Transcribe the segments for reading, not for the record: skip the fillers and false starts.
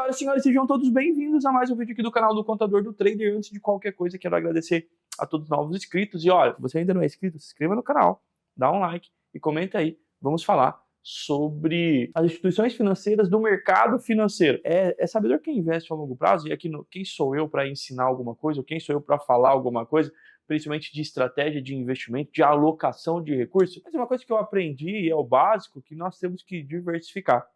Senhoras e senhores, sejam todos bem-vindos a mais um vídeo aqui do canal do Contador do Trader. Antes de qualquer coisa, quero agradecer a todos os novos inscritos. E olha, se você ainda não é inscrito, se inscreva no canal, dá um like e comenta aí. Vamos falar sobre as instituições financeiras do mercado financeiro. É sabedor quem investe a longo prazo, e aqui quem sou eu para ensinar alguma coisa, ou quem sou eu para falar alguma coisa, principalmente de estratégia de investimento, de alocação de recursos. Mas uma coisa que eu aprendi, e é o básico, que nós temos que diversificar.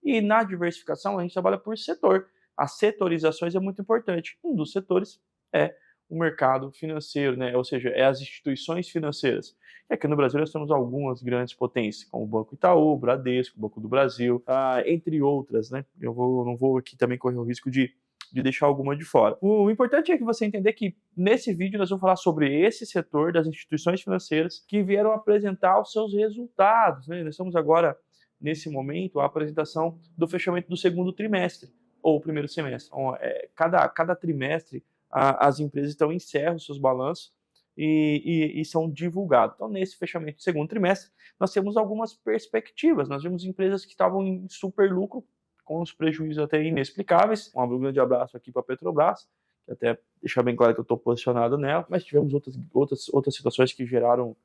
E na diversificação a gente trabalha por setor. As setorizações é muito importante. Um dos setores é o mercado financeiro, né? Ou seja, é as instituições financeiras. E aqui no Brasil nós temos algumas grandes potências, como o Banco Itaú, o Bradesco, o Banco do Brasil, entre outras, né? Eu não vou aqui também correr o risco de deixar alguma de fora. O importante é que você entender que nesse vídeo nós vamos falar sobre esse setor das instituições financeiras que vieram apresentar os seus resultados, né? Nós estamos agora nesse momento, a apresentação do fechamento do segundo trimestre, ou primeiro semestre. Então, cada trimestre, as empresas então encerram seus balanços e são divulgados. Então, nesse fechamento do segundo trimestre, nós temos algumas perspectivas. Nós vimos empresas que estavam em super lucro, com os prejuízos até inexplicáveis. Um grande abraço aqui para a Petrobras, que até deixar bem claro que eu estou posicionado nela, mas tivemos outras situações que geraram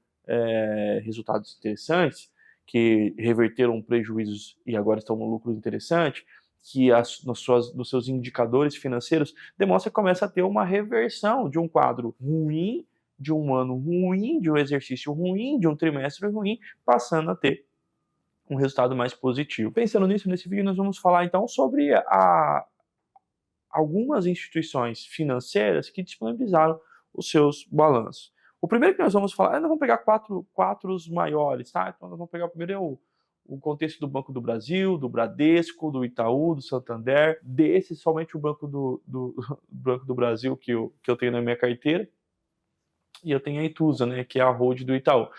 resultados interessantes, que reverteram prejuízos e agora estão no lucro interessante, que nos seus indicadores financeiros demonstra que começa a ter uma reversão de um quadro ruim, de um ano ruim, de um exercício ruim, de um trimestre ruim, passando a ter um resultado mais positivo. Pensando nisso, nesse vídeo nós vamos falar então sobre algumas instituições financeiras que disponibilizaram os seus balanços. O primeiro que nós vamos falar, nós vamos pegar quatro os maiores, tá? Então nós vamos pegar o primeiro o contexto do Banco do Brasil, do Bradesco, do Itaú, do Santander, somente o Banco do Banco do Brasil que eu tenho na minha carteira, e eu tenho a Itusa, né, que é a hold do Itaú.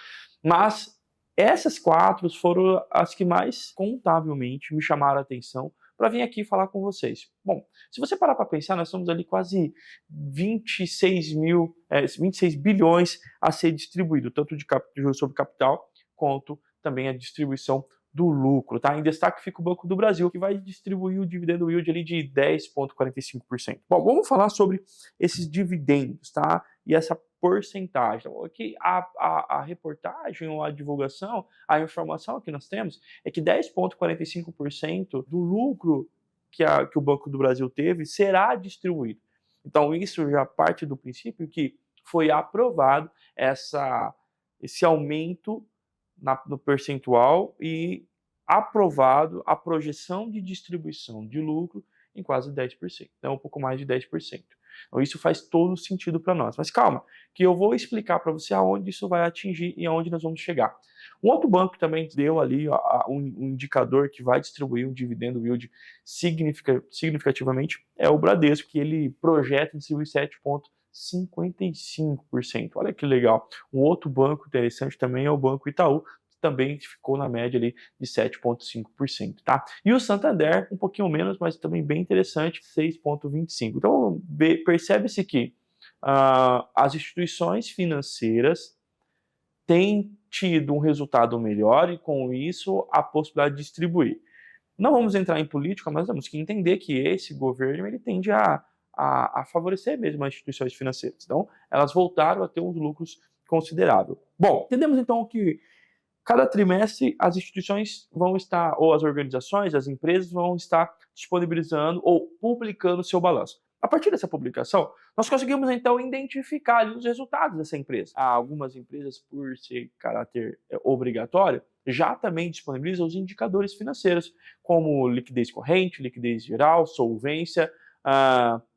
Mas essas quatro foram as que mais contabilmente me chamaram a atenção para vir aqui falar com vocês. Bom, se você parar para pensar, nós estamos ali quase 26 bilhões a ser distribuído, tanto de juros sobre capital, quanto também a distribuição do lucro, tá? Em destaque fica o Banco do Brasil, que vai distribuir o dividendo yield ali de 10,45%. Bom, vamos falar sobre esses dividendos, tá? E essa porcentagem. Então, aqui a reportagem ou a divulgação, a informação que nós temos é que 10,45% do lucro que o Banco do Brasil teve será distribuído. Então, isso já parte do princípio que foi aprovado esse aumento no percentual e aprovado a projeção de distribuição de lucro em quase 10%, então um pouco mais de 10%. Então isso faz todo sentido para nós. Mas calma, que eu vou explicar para você aonde isso vai atingir e aonde nós vamos chegar. Um outro banco também deu ali um indicador que vai distribuir um dividendo yield significativamente, é o Bradesco, que ele projeta distribuir 7,55%. Olha que legal. Um outro banco interessante também é o Banco Itaú, que também ficou na média ali de 7,5%, tá? E o Santander, um pouquinho menos, mas também bem interessante, 6,25%. Então, percebe-se que as instituições financeiras têm tido um resultado melhor e, com isso, a possibilidade de distribuir. Não vamos entrar em política, mas temos que entender que esse governo ele tende a favorecer mesmo as instituições financeiras. Então, elas voltaram a ter uns lucros consideráveis. Bom, entendemos então que cada trimestre as instituições vão estar, ou as organizações, as empresas vão estar disponibilizando ou publicando o seu balanço. A partir dessa publicação, nós conseguimos então identificar ali os resultados dessa empresa. Algumas empresas, por ser caráter obrigatório, já também disponibilizam os indicadores financeiros, como liquidez corrente, liquidez geral, solvência,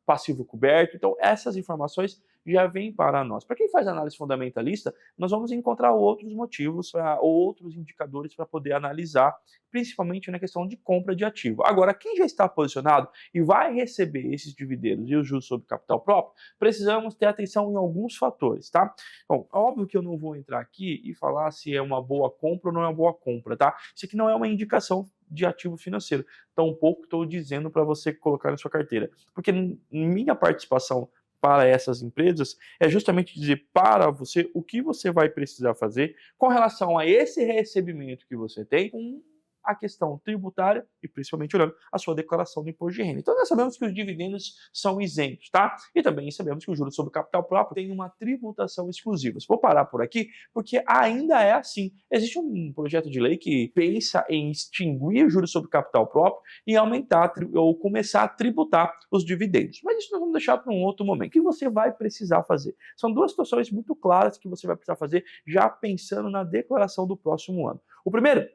passivo coberto. Então, essas informações já vêm para nós. Para quem faz análise fundamentalista, nós vamos encontrar outros motivos, outros indicadores para poder analisar, principalmente na questão de compra de ativo. Agora, quem já está posicionado e vai receber esses dividendos e os juros sobre capital próprio, precisamos ter atenção em alguns fatores, tá? Bom, óbvio que eu não vou entrar aqui e falar se é uma boa compra ou não é uma boa compra, tá? Isso aqui não é uma indicação de ativo financeiro. Tampouco estou dizendo para você colocar na sua carteira. Porque minha participação para essas empresas é justamente dizer para você o que você vai precisar fazer com relação a esse recebimento que você tem, com a questão tributária e principalmente olhando a sua declaração do imposto de renda. Então nós sabemos que os dividendos são isentos, tá? E também sabemos que o juros sobre capital próprio tem uma tributação exclusiva. Vou parar por aqui porque ainda é assim. Existe um projeto de lei que pensa em extinguir o juros sobre capital próprio e aumentar ou começar a tributar os dividendos. Mas isso nós vamos deixar para um outro momento. O que você vai precisar fazer? São duas situações muito claras que você vai precisar fazer já pensando na declaração do próximo ano. O primeiro,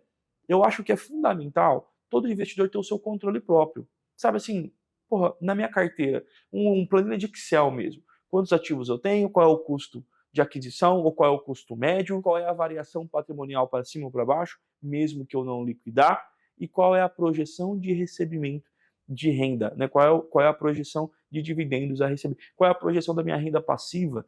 eu acho que é fundamental todo investidor ter o seu controle próprio. Sabe assim, porra, na minha carteira, um planilha de Excel mesmo. Quantos ativos eu tenho, qual é o custo de aquisição, ou qual é o custo médio, qual é a variação patrimonial para cima ou para baixo, mesmo que eu não liquidar, e qual é a projeção de recebimento de renda, né? Qual é a projeção de dividendos a receber, qual é a projeção da minha renda passiva,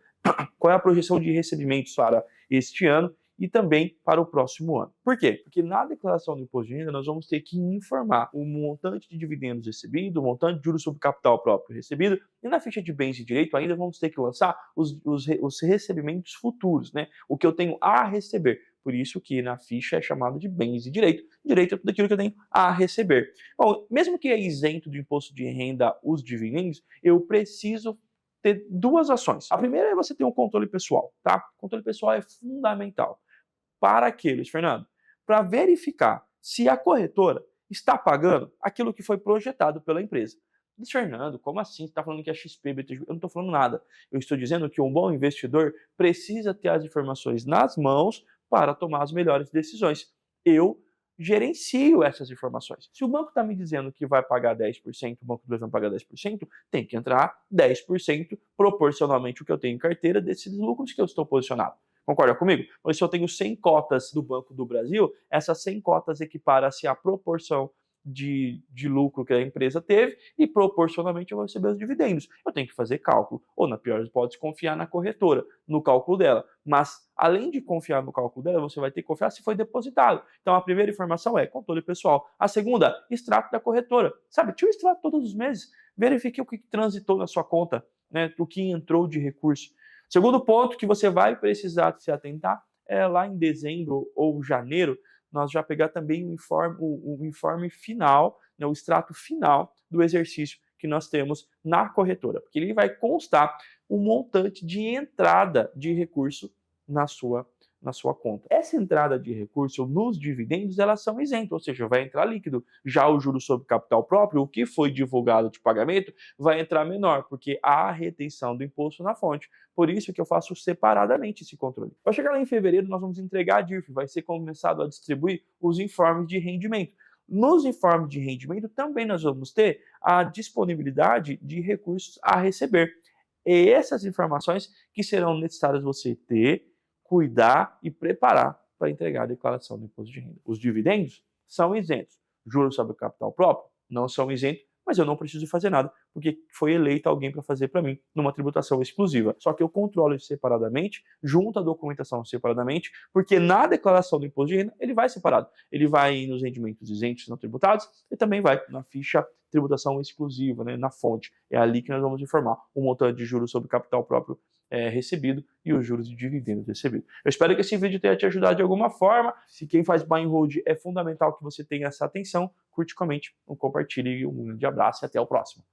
qual é a projeção de recebimentos para este ano e também para o próximo ano. Por quê? Porque na declaração do imposto de renda nós vamos ter que informar o montante de dividendos recebido, o montante de juros sobre capital próprio recebido, e na ficha de bens e direito ainda vamos ter que lançar os recebimentos futuros, né? O que eu tenho a receber. Por isso que na ficha é chamado de bens e direito. Direito é tudo aquilo que eu tenho a receber. Bom, mesmo que é isento do imposto de renda os dividendos, eu preciso ter duas ações. A primeira é você ter um controle pessoal, tá? O controle pessoal é fundamental. Para aquilo, Luiz Fernando? Para verificar se a corretora está pagando aquilo que foi projetado pela empresa. Luiz Fernando, como assim? Você está falando que é XP, BTG? Eu não estou falando nada. Eu estou dizendo que um bom investidor precisa ter as informações nas mãos para tomar as melhores decisões. Eu gerencio essas informações. Se o banco está me dizendo que vai pagar 10%, o Banco do Brasil vai pagar 10%, tem que entrar 10% proporcionalmente o que eu tenho em carteira desses lucros que eu estou posicionado. Concorda comigo? Mas se eu tenho 100 cotas do Banco do Brasil, essas 100 cotas equipara-se à proporção de lucro que a empresa teve e proporcionalmente eu vou receber os dividendos. Eu tenho que fazer cálculo, ou na pior das hipóteses, confiar na corretora, no cálculo dela. Mas, além de confiar no cálculo dela, você vai ter que confiar se foi depositado. Então, a primeira informação é controle pessoal. A segunda, extrato da corretora. Sabe, tira o extrato todos os meses. Verifique o que transitou na sua conta, né, o que entrou de recurso. Segundo ponto que você vai precisar se atentar é lá em dezembro ou janeiro, nós já pegar também o informe final, né, o extrato final do exercício que nós temos na corretora, porque ele vai constar o montante de entrada de recurso na sua conta. Essa entrada de recurso nos dividendos, elas são isentas, ou seja, vai entrar líquido. Já o juros sobre capital próprio, o que foi divulgado de pagamento, vai entrar menor, porque há a retenção do imposto na fonte. Por isso que eu faço separadamente esse controle. Vai chegar lá em fevereiro, nós vamos entregar a DIRF, vai ser começado a distribuir os informes de rendimento. Nos informes de rendimento também nós vamos ter a disponibilidade de recursos a receber. E essas informações que serão necessárias você ter, cuidar e preparar para entregar a declaração do imposto de renda. Os dividendos são isentos. Juros sobre o capital próprio não são isentos, mas eu não preciso fazer nada, porque foi eleito alguém para fazer para mim numa tributação exclusiva. Só que eu controlo isso separadamente, junto a documentação separadamente, porque na declaração do imposto de renda ele vai separado. Ele vai nos rendimentos isentos não tributados e também vai na ficha tributação exclusiva, né, na fonte. É ali que nós vamos informar o montante de juros sobre capital próprio recebido e os juros de dividendos recebidos. Eu espero que esse vídeo tenha te ajudado de alguma forma. Se quem faz buy and hold, é fundamental que você tenha essa atenção. Curte, comente, compartilhe. Um grande abraço e até o próximo.